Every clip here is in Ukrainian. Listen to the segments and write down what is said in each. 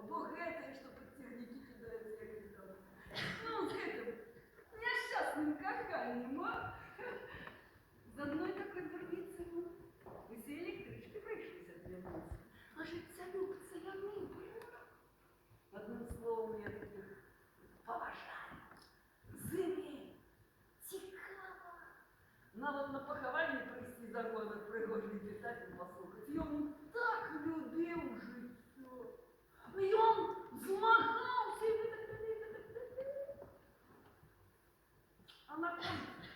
Бо гэтае, што пад цягнікі кідаецца, як это там. Ну, з гэтым няшчасным каханнем, а? З адной такой дурніцай, ну, усе электрычкі прыйшліся для нас. А жыцця любцца яны. Одним словом, я таких поважаю. З імі цікава. Нават на пахаванні прыйсці за гонар прыгожны пісатель паслухаць. Ён так любіў жыццё. Ён змагаўся і А на конце,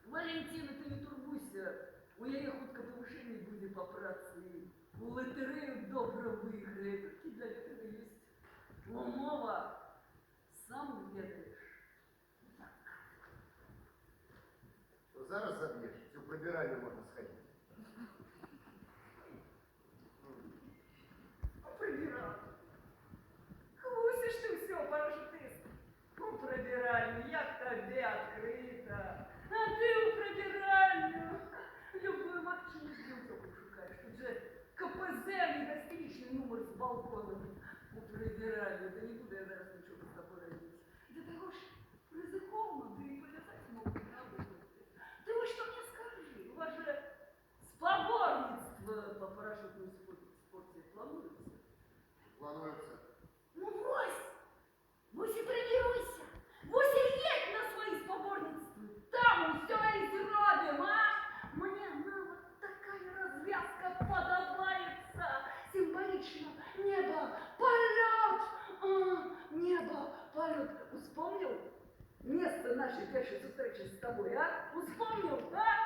Валентина, ты не турбуйся, у яе хутка павышэнне будзе па працы. У латарэю добра выйграе, толькі для гэтага ёсць умова, сам ведаеш. То зараз заб'єш, цю прибиральню можна сходити. Прибиральню. Хвусиш ти все, парашутист. У прибиральню, як тобі відкрита. А ти у прибиральню. Любую макчину дівчинку шукаєш. Тут же КПЗ, не гостиничний номер з балконом. У прибиральню. Та не буду я зараз нічого з тобою робити. До того ж, ризиковано, да і полетать можна, правда? Ты вы что мне скажи? У вас же споборництво по парашютному спорте плануется? Планується. Ну вось! Вось и тренируйся! Вось и едь на свои споборництва! Там все и зробим, а? Мне нават такая развязка подобается! Символично! Небо, полет! Небо, полет! Вспомнил место нашей первой встречи с тобой, а? Вспомнил, а?